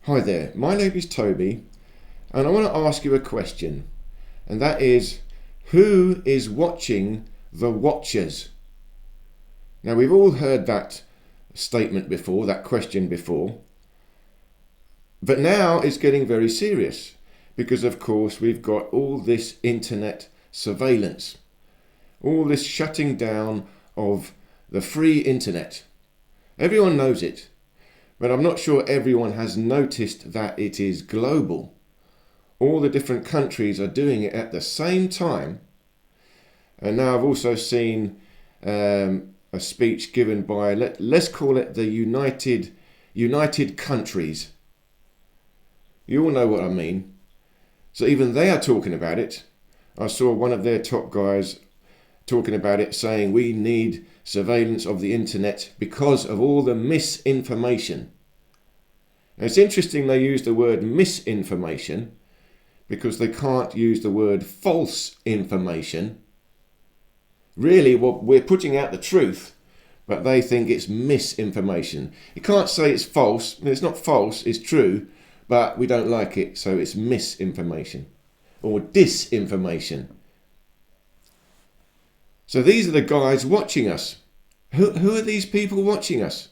Hi there, my name is Toby, and I want to ask you a question, and that is, who is watching the watchers? Now, we've all heard that statement before, that question before, but now it's getting very serious because, of course, we've got all this internet surveillance, all this shutting down of the free internet. Everyone knows it. But I'm not sure everyone has noticed that it is global. All the different countries are doing it at the same time. And now I've also seen a speech given by, let's call it the United Countries. You all know what I mean. So even they are talking about it. I saw one of their top guys talking about it, saying we need surveillance of the internet because of all the misinformation. And it's interesting they use the word misinformation because they can't use the word false information. Really, well, we're putting out the truth, but they think it's misinformation. You can't say it's false. I mean, it's not false, it's true, but we don't like it, so it's misinformation or disinformation. So these are the guys watching us. Who are these people watching us?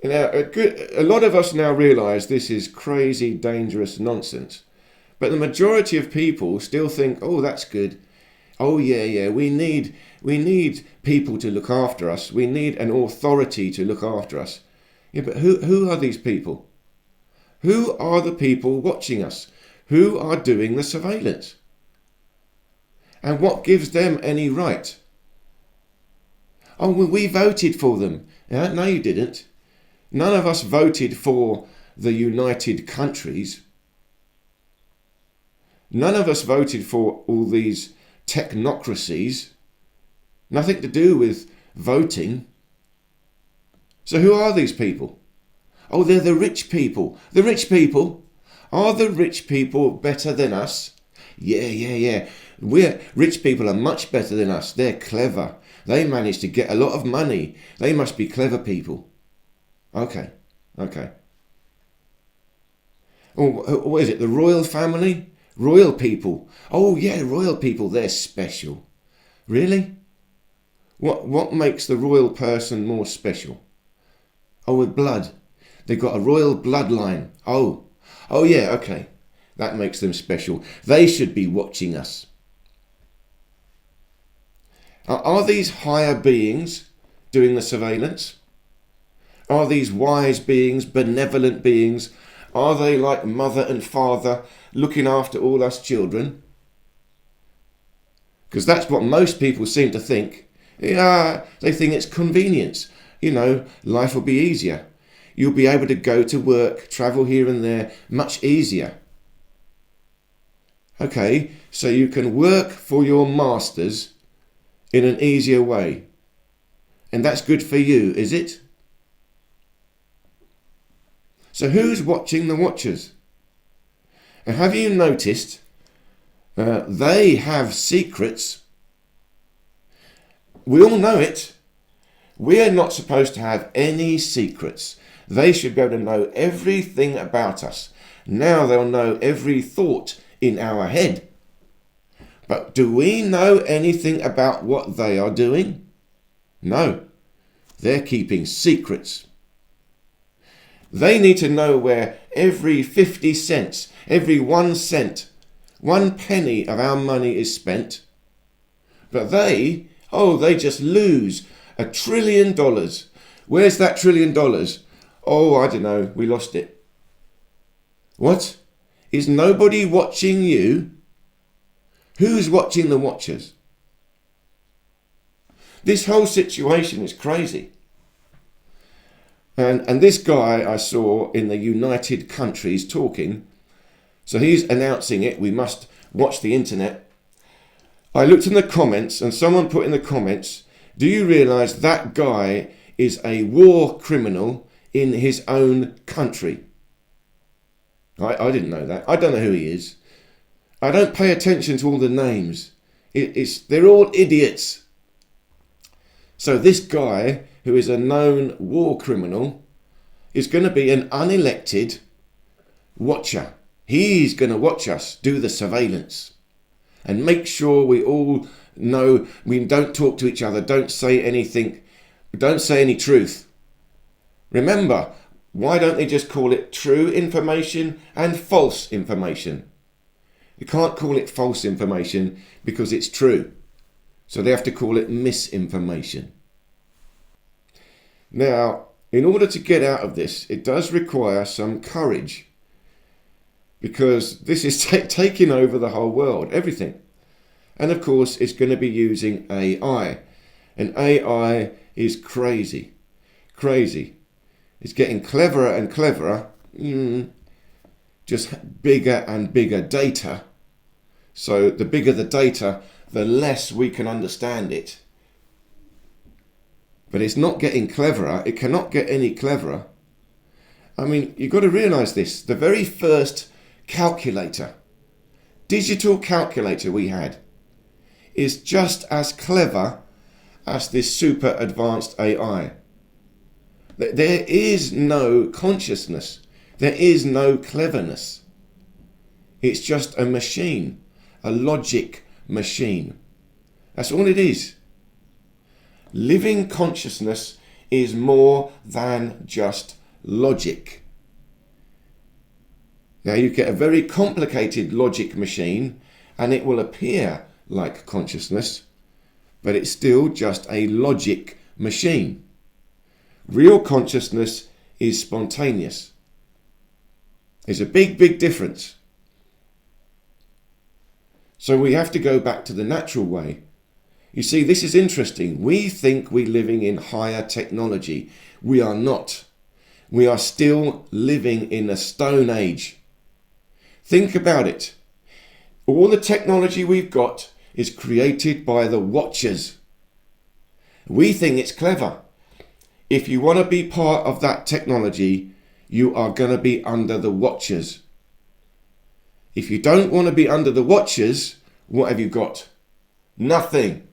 Now, a lot of us now realise this is crazy, dangerous nonsense. But the majority of people still think, oh, that's good. Oh, yeah, we need people to look after us. We need an authority to look after us. Yeah, but who are these people? Who are the people watching us? Who are doing the surveillance? And what gives them any right? Oh, well, we voted for them. Yeah, no, you didn't. None of us voted for the United Countries. None of us voted for all these technocracies. Nothing to do with voting. So who are these people? Oh, they're the rich people. The rich people. Are the rich people better than us? Yeah. Rich people are much better than us. They're clever. They managed to get a lot of money. They must be clever people. Okay. Oh, what is it? The royal family? Royal people. Oh yeah, royal people, they're special. Really? What makes the royal person more special? Oh, with blood. They've got a royal bloodline. Oh yeah, okay. That makes them special. They should be watching us. Are these higher beings doing the surveillance? Are these wise beings, benevolent beings? Are they like mother and father looking after all us children? Because that's what most people seem to think. Yeah, they think it's convenience. You know, life will be easier. You'll be able to go to work, travel here and there, much easier. Okay, so you can work for your masters in an easier way. And that's good for you, is it? So who's watching the watchers? And have you noticed they have secrets? We all know it. We are not supposed to have any secrets. They should be able to know everything about us. Now they'll know every thought in our head. But do we know anything about what they are doing? No. They're keeping secrets. They need to know where every 50 cents, every 1 cent, 1 penny of our money is spent. But they just lose $1 trillion. Where's that $1 trillion? Oh, I don't know, we lost it. What? Is nobody watching you? Who's watching the watchers? This whole situation is crazy. And this guy I saw in the United Countries talking, so he's announcing it, we must watch the internet. I looked in the comments and someone put in the comments, do you realise that guy is a war criminal in his own country? I didn't know that. I don't know who he is. I don't pay attention to all the names. They're all idiots. So this guy, who is a known war criminal, is going to be an unelected watcher. He's going to watch us do the surveillance and make sure we all know we don't talk to each other, don't say anything, don't say any truth. Remember, why don't they just call it true information and false information? You can't call it false information because it's true. So they have to call it misinformation. Now, in order to get out of this, it does require some courage, because this is taking over the whole world, everything. And of course, it's going to be using AI. And AI is crazy. It's getting cleverer and cleverer. Just bigger and bigger data. So the bigger the data, the less we can understand it. But it's not getting cleverer. It cannot get any cleverer. I mean, you've got to realise this. The very first calculator, digital calculator we had, is just as clever as this super advanced AI. There is no consciousness. There is no cleverness. It's just a machine, a logic machine. That's all it is. Living consciousness is more than just logic. Now you get a very complicated logic machine and it will appear like consciousness, but it's still just a logic machine. Real consciousness is spontaneous. There's a big difference. So we have to go back to the natural way. You see, this is interesting. We think we're living in higher technology. We are not. We are still living in a stone age. Think about it. All the technology we've got is created by the watchers. We think it's clever. If you want to be part of that technology, you are going to be under the watchers. If you don't want to be under the watchers, what have you got? Nothing.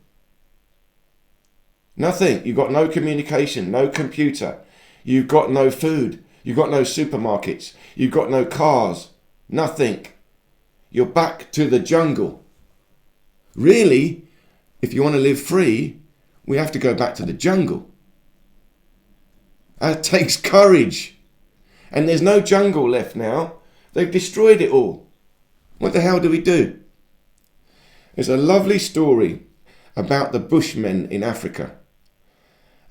Nothing. You've got no communication, no computer. You've got no food. You've got no supermarkets. You've got no cars. Nothing. You're back to the jungle. Really, if you want to live free, we have to go back to the jungle. That takes courage. And there's no jungle left now. They've destroyed it all. What the hell do we do? There's a lovely story about the Bushmen in Africa.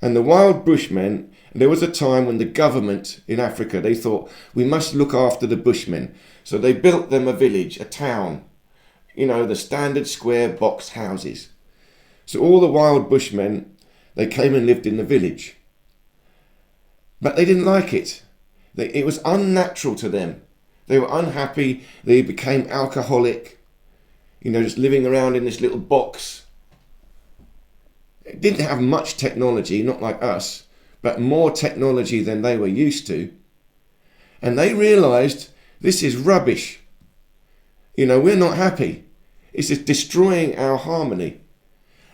And the wild Bushmen, there was a time when the government in Africa, they thought, we must look after the Bushmen. So they built them a village, a town. You know, the standard square box houses. So all the wild Bushmen, they came and lived in the village. But they didn't like it. It was unnatural to them. They were unhappy. They became alcoholic. You know, just living around in this little box. It didn't have much technology, not like us, but more technology than they were used to. And they realised this is rubbish. You know, we're not happy. It's just destroying our harmony.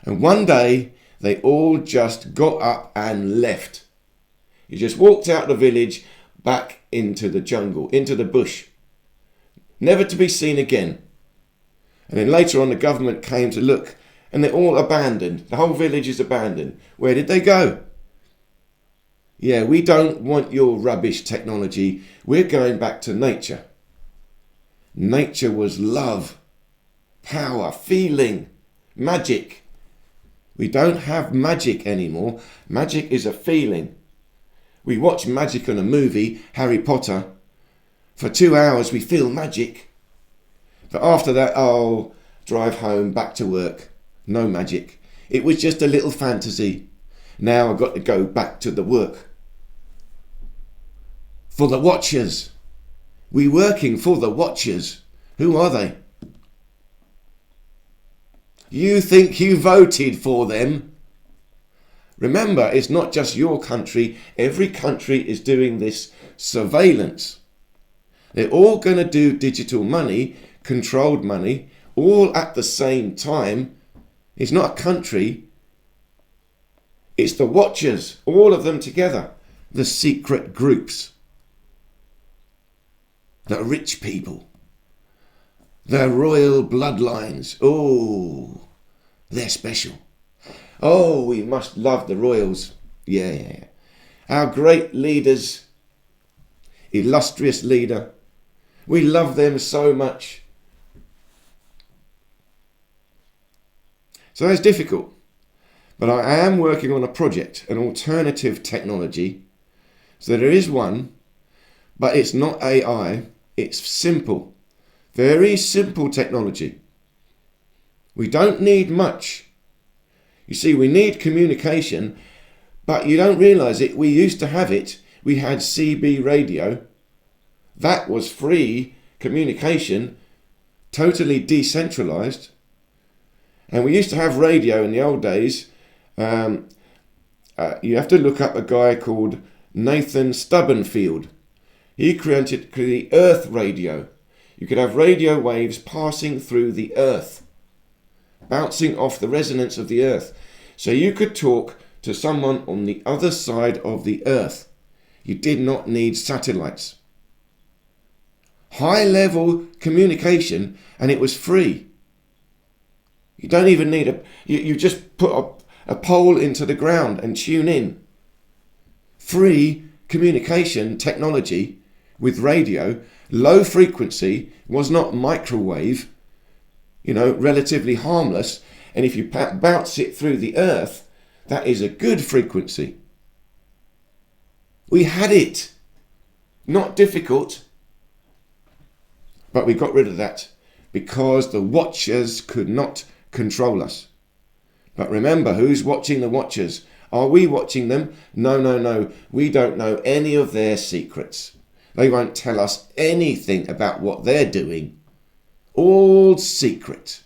And one day, they all just got up and left. You just walked out the village, back into the jungle, into the bush. Never to be seen again. And then later on the government came to look and they're all abandoned. The whole village is abandoned. Where did they go? Yeah, we don't want your rubbish technology. We're going back to nature. Nature was love, power, feeling, magic. We don't have magic anymore. Magic is a feeling. We watch magic on a movie, Harry Potter. For 2 hours we feel magic. But after that, drive home, back to work. No magic. It was just a little fantasy. Now I've got to go back to the work. For the watchers. We're working for the watchers. Who are they? You think you voted for them? Remember, it's not just your country. Every country is doing this surveillance. They're all going to do digital money, controlled money, all at the same time. It's not a country. It's the watchers, all of them together. the secret groups, the rich people, the royal bloodlines. Oh, they're special. Oh, we must love the royals. Yeah. Our great leaders, illustrious leader. We love them so much. So it's difficult. But I am working on a project, an alternative technology. So there is one, but it's not AI. It's simple. Very simple technology. We don't need much. You see, we need communication, but you don't realise it. We used to have it. We had CB radio. That was free communication, totally decentralised. And we used to have radio in the old days. You have to look up a guy called Nathan Stubbenfield. He created the Earth radio. You could have radio waves passing through the Earth, bouncing off the resonance of the Earth. So you could talk to someone on the other side of the Earth. You did not need satellites. High level communication, and it was free. You don't even need you just put a pole into the ground and tune in. Free communication technology with radio, low frequency, was not microwave, relatively harmless. And if you bounce it through the Earth, that is a good frequency. We had it. Not difficult. But we got rid of that because the watchers could not control us. But remember, who's watching the watchers? Are we watching them? No. We don't know any of their secrets. They won't tell us anything about what they're doing. All secret.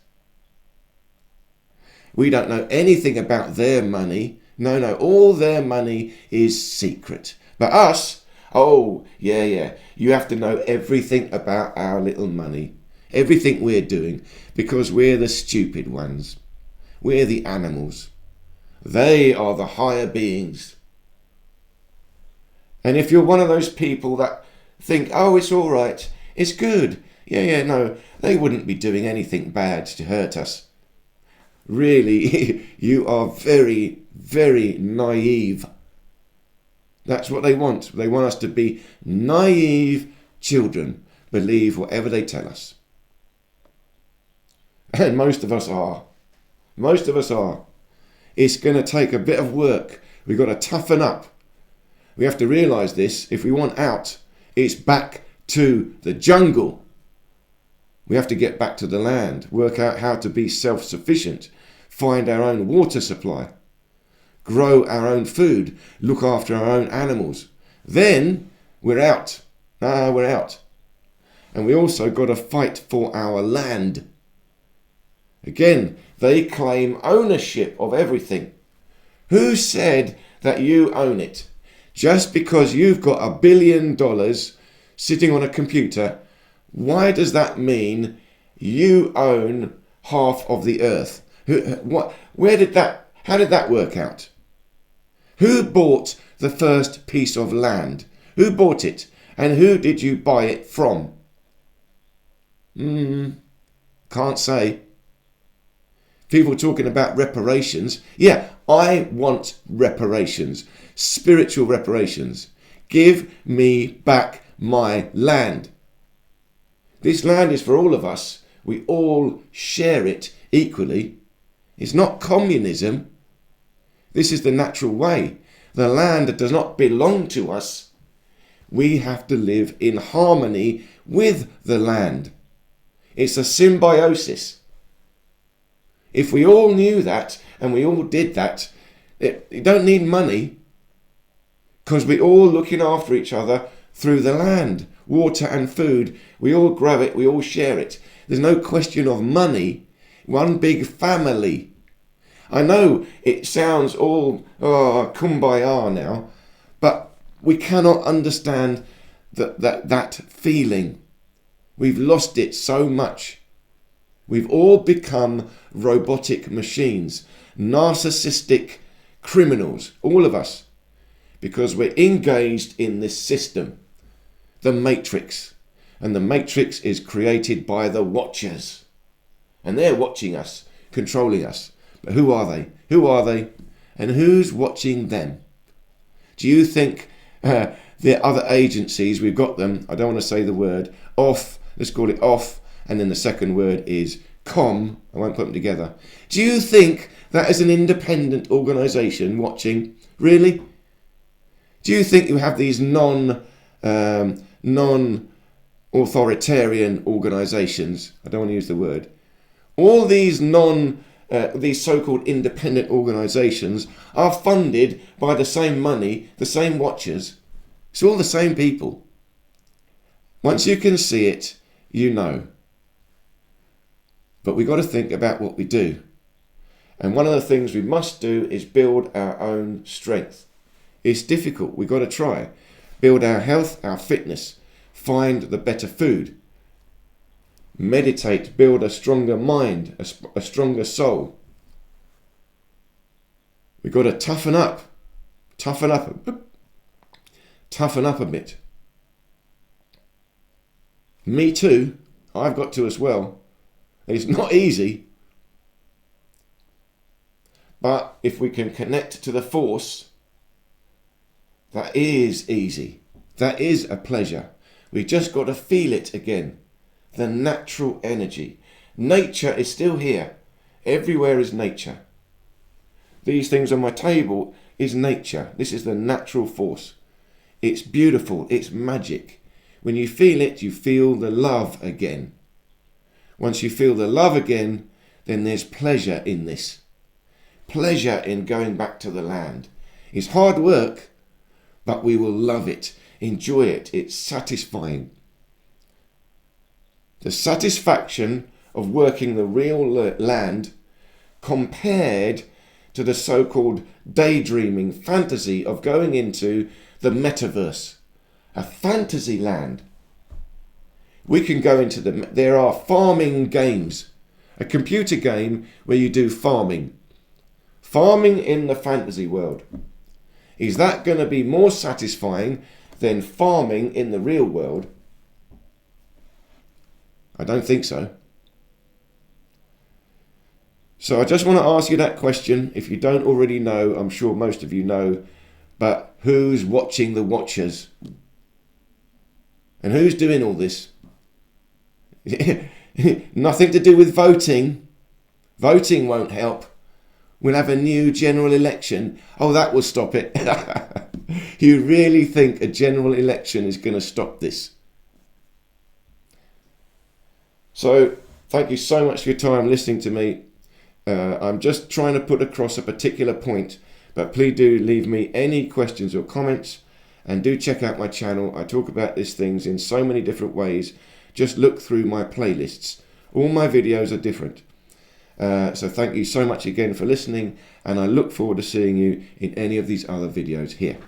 We don't know anything about their money. No. All their money is secret. But us, oh, yeah. You have to know everything about our little money. Everything we're doing, because we're the stupid ones. We're the animals. They are the higher beings. And if you're one of those people that think, oh, it's all right, it's good. No, they wouldn't be doing anything bad to hurt us. Really, you are very, very naive. That's what they want. They want us to be naive children, believe whatever they tell us. And most of us are. It's going to take a bit of work. We've got to toughen up. We have to realise this. If we want out, it's back to the jungle. We have to get back to the land, work out how to be self-sufficient, find our own water supply, grow our own food, look after our own animals. Then we're out. We're out. And we also got to fight for our land. Again, they claim ownership of everything. Who said that you own it? Just because you've got $1 billion sitting on a computer, why does that mean you own half of the earth? How did that work out? Who bought the first piece of land? Who bought it? And who did you buy it from? Can't say. People talking about reparations. Yeah, I want reparations. Spiritual reparations. Give me back my land. This land is for all of us. We all share it equally. It's not communism. This is the natural way. The land does not belong to us. We have to live in harmony with the land. It's a symbiosis. If we all knew that and we all did that, you don't need money because we're all looking after each other through the land, water and food. We all grow it, we all share it. There's no question of money. One big family. I know it sounds all kumbaya now, but we cannot understand that feeling. We've lost it so much. We've all become robotic machines, narcissistic criminals, all of us, because we're engaged in this system, the matrix. And the matrix is created by the watchers. And they're watching us, controlling us. But who are they? Who are they? And who's watching them? Do you think the other agencies, we've got them, I don't want to say the word, off, let's call it off, and then the second word is com, I won't put them together. Do you think that is an independent organisation watching? Really? Do you think you have these non-authoritarian organisations? I don't want to use the word. All these these so-called independent organisations are funded by the same money, the same watchers. It's all the same people. Once you can see it, you know. But we've got to think about what we do. And one of the things we must do is build our own strength. It's difficult. We've got to try. Build our health, our fitness. Find the better food. Meditate, build a stronger mind, a stronger soul. We've got to toughen up a bit. Me too, I've got to as well. It's not easy, but if we can connect to the force, that is easy. That is a pleasure. We've just got to feel it again. The natural energy. Nature is still here. Everywhere is nature. These things on my table is nature. This is the natural force. It's beautiful. It's magic. When you feel it, you feel the love again. Once you feel the love again, then there's pleasure in this. Pleasure in going back to the land. It's hard work, but we will love it. Enjoy it. It's satisfying. The satisfaction of working the real land compared to the so-called daydreaming fantasy of going into the metaverse, a fantasy land. We can go into there are farming games, a computer game where you do farming. Farming in the fantasy world. Is that going to be more satisfying than farming in the real world? I don't think so. So I just want to ask you that question. If you don't already know, I'm sure most of you know, but who's watching the watchers? And who's doing all this? Nothing to do with voting. Voting won't help. We'll have a new general election. Oh, that will stop it. You really think a general election is going to stop this? So, thank you so much for your time listening to me. I'm just trying to put across a particular point, but please do leave me any questions or comments, and do check out my channel. I talk about these things in so many different ways. Just look through my playlists. All my videos are different. So thank you so much again for listening, and I look forward to seeing you in any of these other videos here.